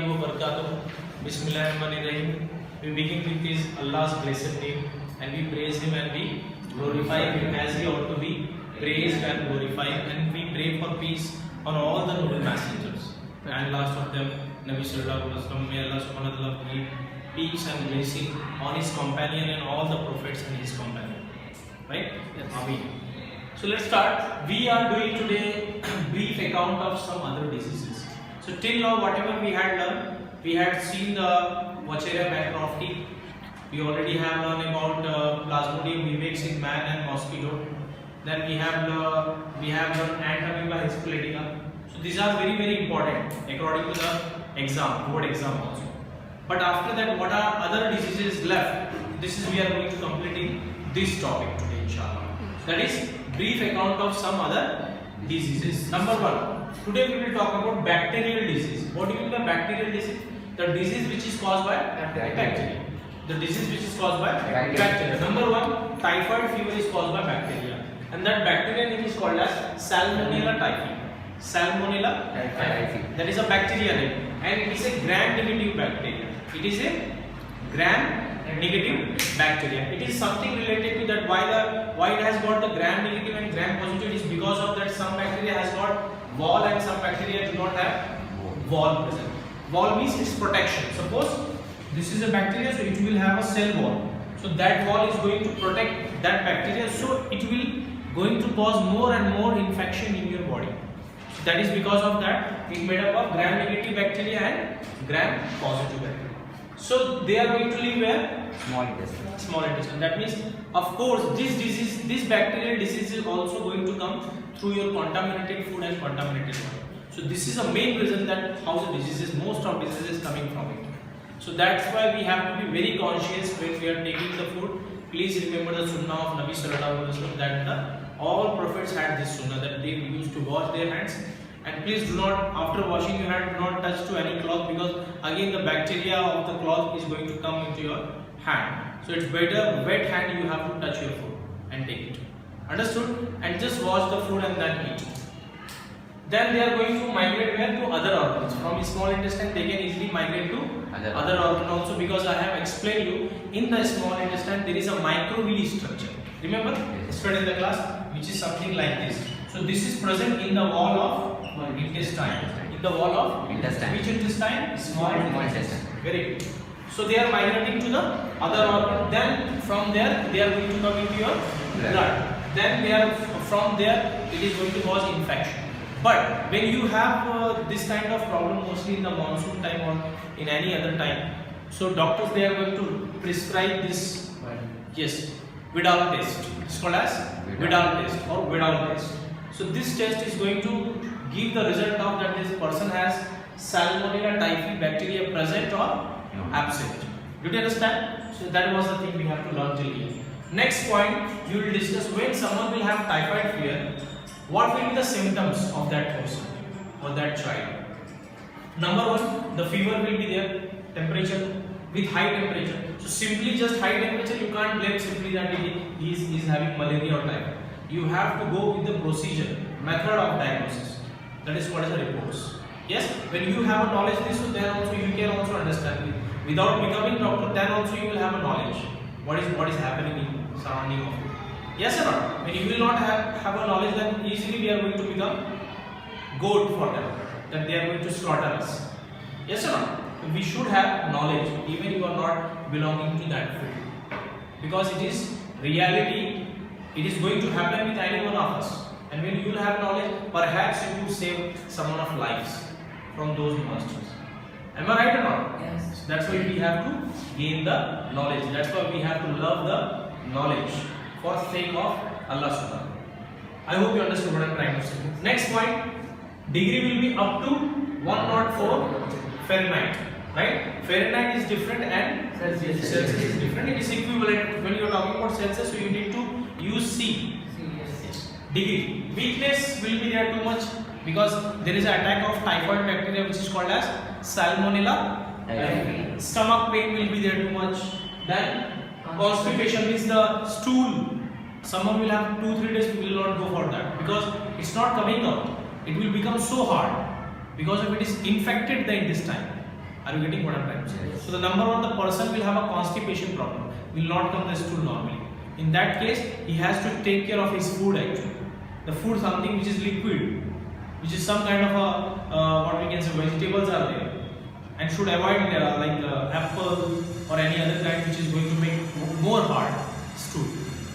wa barakatuh. Bismillahirrahmanirrahim. We begin with His Allah's blessed name and we praise Him and we glorify Him as He ought to be praised and glorified, and we pray for peace on all the noble messengers. And last of them, Nabi Sallallahu Alaihi Wasallam. May Allah Subhanahu wa Taala give peace and blessing on His companion and all the prophets and His companion. Right? Yes. Ameen. So let's start. We are doing today brief account of some other diseases. So till now, whatever we had learned, we had seen the Vacheria bancrofti. We already have learned about Plasmodium vivax in man and mosquito. Then we have learned Ant-amoeba histolytica. So these are very, very important according to the exam, board exam also. But after that, what are other diseases left? This is we are going to complete in this topic today, inshallah. That is brief account of some other diseases. Number one, today we will talk about bacterial disease. What do you mean by bacterial disease? The disease which is caused by bacteria. The disease which is caused by bacteria. Number one, typhoid fever is caused by bacteria, and that bacteria name is called as Salmonella typhi. Salmonella typhi. That is a bacteria name, and it is a gram-negative bacteria. It is a gram-negative bacteria. It is something related to that. Why it has got the gram-negative and gram-positive is because of that some bacteria has got wall and some bacteria do not have wall present. Wall means its protection. Suppose this is a bacteria, so it will have a cell wall. So that wall is going to protect that bacteria. So it will going to cause more and more infection in your body. So that is because of that it made up of gram-negative bacteria and gram-positive bacteria. So they are going to live where? Small intestine. Small intestine. That means, of course, this bacterial disease is also going to come through your contaminated food and contaminated water. So this is a main reason that how the diseases, most of diseases coming from it. So that's why we have to be very conscious when we are taking the food. Please remember the sunnah of Nabi Sallallahu Alaihi Wasallam that all prophets had this sunnah that they used to wash their hands. And please do not, after washing your hand, do not touch to any cloth, because again the bacteria of the cloth is going to come into your hand. So it's better wet hand you have to touch your food and take it. Understood? And just wash the food and then eat it. Then they are going to migrate where? To other organs. From small intestine they can easily migrate to other organ also, because I have explained you in the small intestine there is a microvilli structure. Remember? Studied in the class, which is something like this. So this is present in the wall of intestine. In the wall of intestine. Which intestine? Small intestine. Very good. So they are migrating to the other organ. Then from there they are going to come into your blood. Then they are from there it is going to cause infection. But when you have this kind of problem, mostly in the monsoon time or in any other time, so doctors they are going to prescribe this. Yes, Vidal test. It's called as Vidal test or Vidal test. So this test is going to give the result of that this person has Salmonella typhi bacteria present or absent. Did you understand? So that was the thing we have to learn till here. Next point, you will discuss when someone will have typhoid fever, what will be the symptoms of that person or that child. Number one, the fever will be there, temperature with high temperature. So simply just high temperature, you can't blame simply that he is having malaria or typhoid. You have to go with the procedure, method of diagnosis. That is called as the reports. Yes, when you have a knowledge this, so then also you can also understand it. Without becoming doctor, then also you will have a knowledge. What is happening in surrounding of you. Yes or not? When you will not have a knowledge, then easily we are going to become goat for them. Then they are going to slaughter us. Yes or not? We should have knowledge even you are not belonging to that field. Because it is reality, it is going to happen with any one of us. And when you will have knowledge, perhaps you will save someone of lives from those monsters. Am I right or not? Yes. That's why we have to gain the knowledge. That's why we have to love the knowledge for sake of Allah Subhanahu. I hope you understood what I am trying to say. Next point, degree will be up to 104 Fahrenheit. Right? Fahrenheit is different and Celsius is different. It is equivalent. When you are talking about Celsius, so you need to use C. Degree. Weakness will be there too much because there is an attack of typhoid bacteria which is called as Salmonella. Stomach pain will be there too much. Then constipation means the stool. Someone will have 2-3 days, we will not go for that because it's not coming out. It will become so hard because of it is infected the intestine. Are you getting what I'm trying to say? Yes. So the number one, the person will have a constipation problem, will not come the stool normally. In that case, he has to take care of his food actually. The food, something which is liquid, which is some kind of a what we can say vegetables are there, and should avoid apple or any other kind which is going to make more hard stool.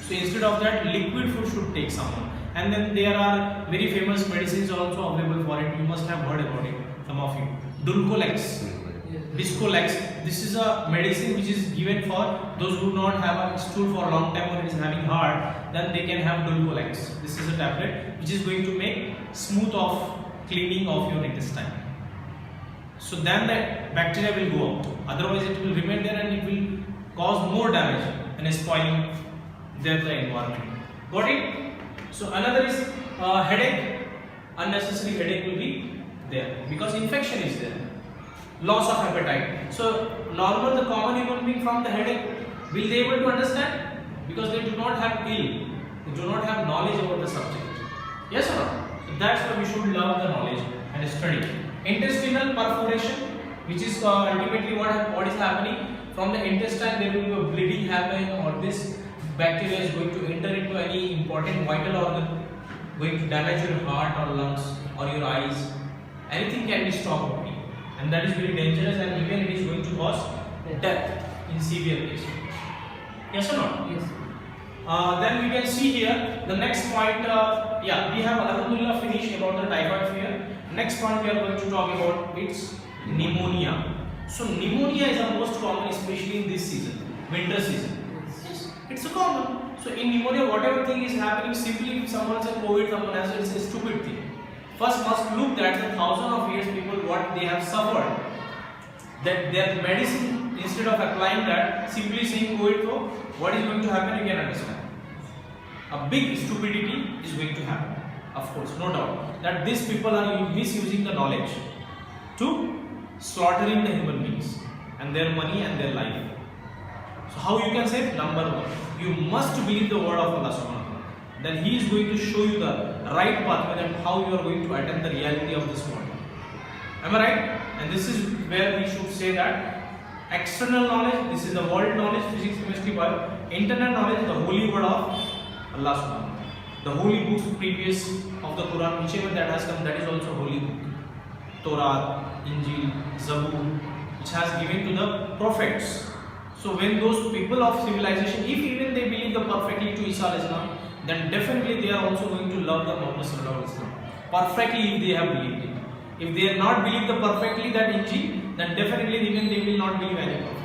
So instead of that, liquid food should take someone. And then there are very famous medicines also available for it. You must have heard about it, some of you. Dulcolex, Discolex. This is a medicine which is given for those who do not have a stool for a long time or it is having hard. Then they can have Dulcolex. This is a tablet which is going to make smooth off cleaning of your intestine. So then the bacteria will go out. Otherwise, it will remain there and it will cause more damage and spoiling the environment. Got it? So another is headache. Unnecessary headache will be there because infection is there. Loss of appetite. So normal, the common human being from the headache, will they able to understand? Because they do not have ill, they do not have knowledge about the subject. Yes or no? So that's why we should love the knowledge and study. Intestinal perforation, which is ultimately what is happening from the intestine. There will be a bleeding happen, or this bacteria is going to enter into any important vital organ, going to damage your heart or lungs or your eyes. Anything can be stopped, and that is very dangerous, and even it is going to cause death in severe case. Yes or not? Yes. Then we can see here the next point. We have alhamdulillah finished about the typhoid fever. Next point we are going to talk about it's pneumonia. So pneumonia is the most common, especially in this season, winter season. It's a common. So in pneumonia, whatever thing is happening, simply if someone says COVID, someone has said it's a stupid thing. First must look that the thousands of years people what they have suffered. That their medicine, instead of applying that, simply saying COVID, so what is going to happen, you can understand. A big stupidity is going to happen. Of course, no doubt that these people are misusing the knowledge to slaughtering the human beings and their money and their life. So how you can say? Number one, you must believe the word of Allah subhanahu wa ta'ala. Then He is going to show you the right pathway and how you are going to attain the reality of this world. Am I right? And this is where we should say that external knowledge, this is the world knowledge, physics, chemistry, bio. Internal knowledge, the holy word of Allah subhanahu wa ta'ala. The holy books previous of the Quran, whichever that has come, that is also holy book. Torah, Injil, Zabur, which has given to the prophets. So when those people of civilization, if even they believe the perfectly to Isa Islam, then definitely they are also going to love the Muhammad Sallallahu Alaihi Wasallam perfectly if they have believed it. If they have not believed the perfectly that Injil, then definitely even they will not believe any prophet.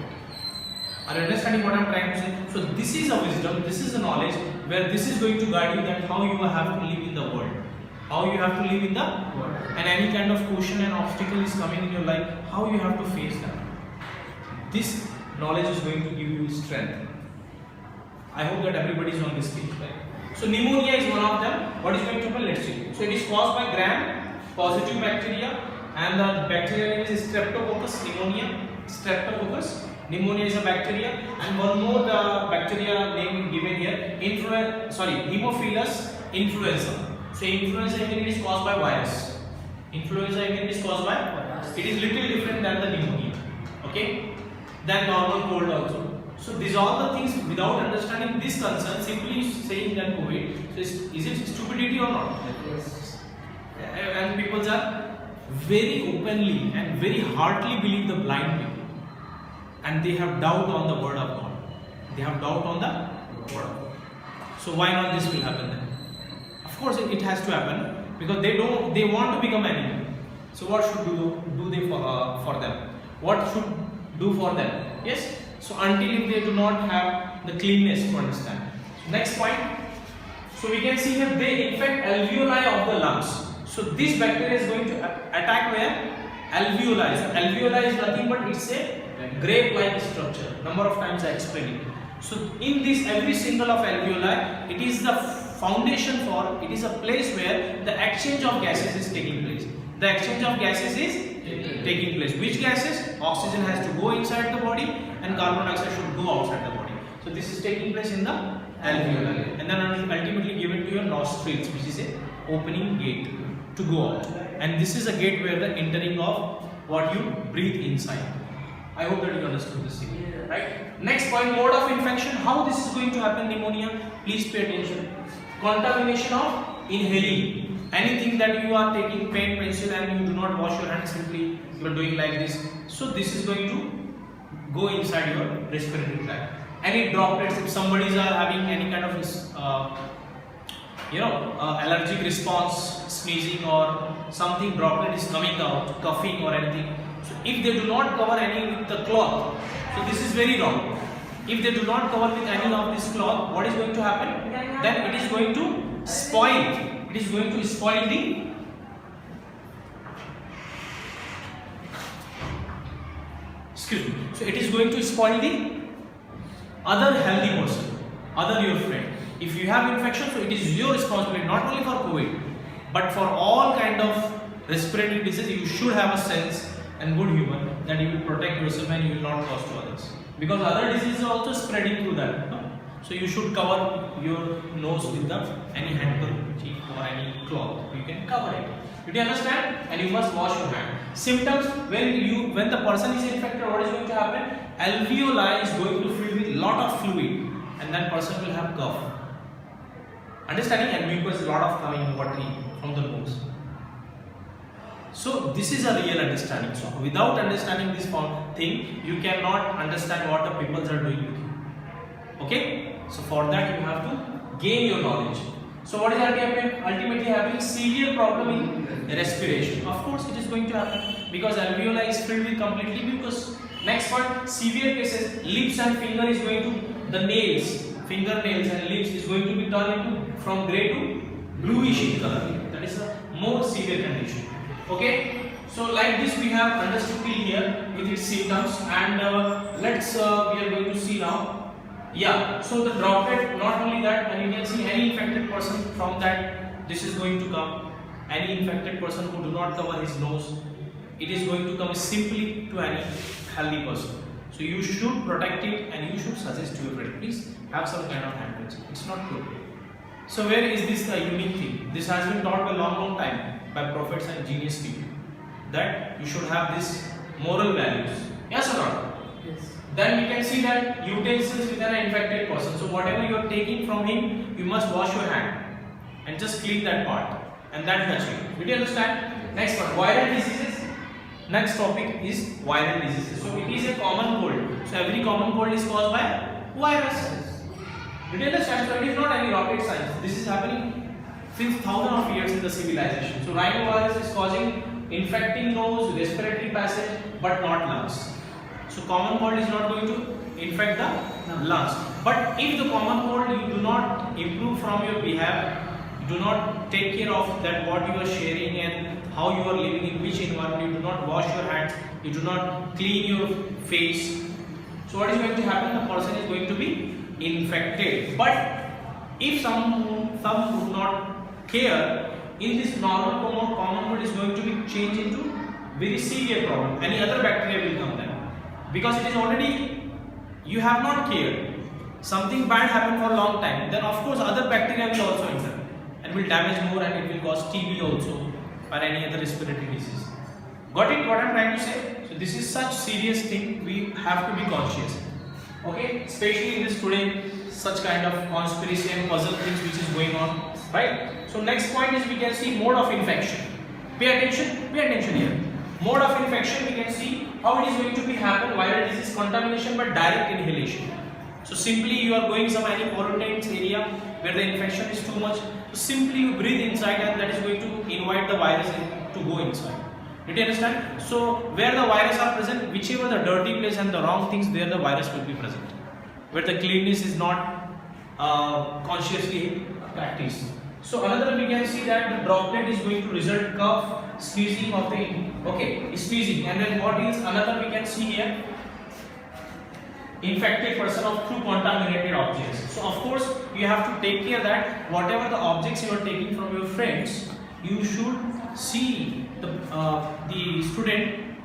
Are you understanding what I am trying to say? So this is a wisdom, this is a knowledge where this is going to guide you that how you have to live in the world. How you have to live in the world. And any kind of question and obstacle is coming in your life, how you have to face that. This knowledge is going to give you strength. I hope that everybody is on this page, right? So pneumonia is one of them. What is going to happen? Let's see. So it is caused by gram-positive bacteria, and the bacteria name is Streptococcus pneumonia. Streptococcus pneumonia is a bacteria, and one more the bacteria name given here, Haemophilus influenza. So influenza again is caused by virus. Influenza again is caused by virus. It is little different than the pneumonia. Okay? Than normal cold also. So these are the things without understanding this concern, simply saying that COVID. So is it stupidity or not? Yes. And people are very openly and very heartily believe the blind people, and they have doubt on the word of God. They have doubt on the word of God. So why not this will happen then? Of course it has to happen because they want to become animal. So what should do they for them? What should do for them? Yes. So until if they do not have the cleanness to understand. Next point. So we can see here they infect alveoli of the lungs. So this bacteria is going to attack where? Alveoli. So alveoli is nothing but it's a grape-like structure. Number of times I explained it. So in this every single of alveoli, it is the foundation for, it is a place where the exchange of gases is taking place. The exchange of gases is taking place. Which gases? Oxygen has to go inside the body and carbon dioxide should go outside the body. So this is taking place in the alveoli, and then ultimately given to your nostrils, which is a opening gate to go out. And this is a gate where the entering of what you breathe inside. I hope that you understood this thing, right? Next point, mode of infection. How this is going to happen? Pneumonia. Please pay attention. Contamination of inhaling. Anything that you are taking pen, pencil, and you do not wash your hands, simply you are doing like this. So this is going to go inside your respiratory tract. Any droplets, if somebody is having any kind of allergic response, sneezing or something, droplet is coming out, coughing or anything. So if they do not cover any with the cloth, so this is very wrong. If they do not cover with any of this cloth, what is going to happen? Then it is going to spoil. It is going to spoil the So it is going to spoil the other healthy person, other your friend. If you have infection, so it is your responsibility, not only for COVID, but for all kind of respiratory disease. You should have a sense and good humor that you will protect yourself and you will not cause to others. Because other diseases are also spreading through that. So you should cover your nose with any handkerchief or any cloth. You can cover it. Did you understand? And you must wash your hand. Symptoms: when the person is infected, what is going to happen? Alveoli is going to fill with lot of fluid, and that person will have cough. Understanding? And mucus, lot of coming watery from the nose. So this is a real understanding. So without understanding this thing, you cannot understand what the people are doing with you. Okay? So for that you have to gain your knowledge. So what is ultimately happening? Severe problem in respiration. Of course it is going to happen because alveoli is filled with completely mucus. Next point, severe cases, lips and finger is going to, the nails, fingernails and lips is going to be turned into from grey to bluish in color. That is a more severe condition. Okay, so like this we have understood till here with its symptoms, and we are going to see now. Yeah, so the droplet, not only that, and you can see any infected person from that, this is going to come. Any infected person who do not cover his nose, it is going to come simply to any healthy person. So you should protect it and you should suggest to your friend, please have some kind of handkerchief. It's not good. So where is this the unique thing? This has been taught by long time by prophets and genius people, that you should have this moral values. Yes or not? Yes. Then we can see that utensils with an infected person. So whatever you are taking from him, you must wash your hand and just clean that part and that touching. Did you understand? Next one, viral diseases. Next topic is viral diseases. So it is a common cold. So every common cold is caused by virus. Did you understand? So it is not any rocket science. This is happening since thousands of years in the civilization. So rhinovirus is causing infecting nose, respiratory passage, but not lungs. So common cold is not going to infect the lungs. But if the common cold you do not improve from your behavior, you do not take care of that what you are sharing and how you are living in which environment, you do not wash your hands, you do not clean your face. So what is going to happen? The person is going to be infected. But if some would not care, in this normal common cold is going to be changed into very severe problem. Any other bacteria will come then. Because it is already, you have not cared, something bad happened for a long time, then of course other bacteria will also enter and will damage more, and it will cause TB also or any other respiratory disease. Got it what I am trying to say? So this is such serious thing, we have to be conscious. Okay, especially in this today, such kind of conspiracy and puzzle things which is going on, right? So next point is we can see mode of infection. Pay attention here. Mode of infection, we can see how it is going to be happen. Viral disease contamination by direct inhalation. So simply you are going some any quarantine area where the infection is too much. So simply you breathe inside and that is going to invite the virus to go inside. Did you understand? So where the virus are present, whichever the dirty place and the wrong things, there the virus will be present. Where the cleanliness is not consciously practiced. So another we can see that the droplet is going to result cough, sneezing of the sneezing, and then what is another we can see here, infected person of through contaminated objects. So of course you have to take care that whatever the objects you are taking from your friends, you should see the student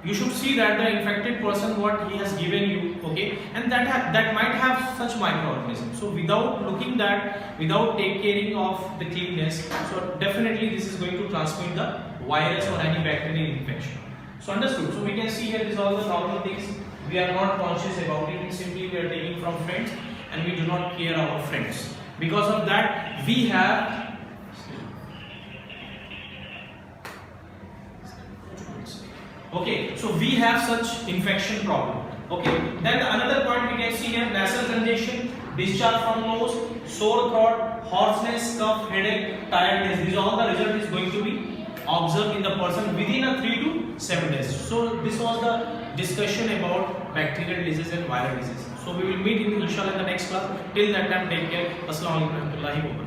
you should see that the infected person what he has given you, okay, and that might have such microorganisms. So without looking that, without take caring of the cleanness, so definitely this is going to transmit the virus or any bacterial infection. So understood. So we can see here these are all the normal things. We are not conscious about it. Simply we are taking from friends and we do not care our friends. Because of that, we have okay, so we have such infection problem. Okay, then another point we can see here: nasal congestion, discharge from nose, sore throat, hoarseness, cough, headache, tiredness. These all the result is going to be observed in the person within a 3 to 7 days. So this was the discussion about bacterial disease and viral disease. So we will meet in inshallah in the next class. Till that time, take care. Assalamu alaikum warahmatullahi wabarakatuh.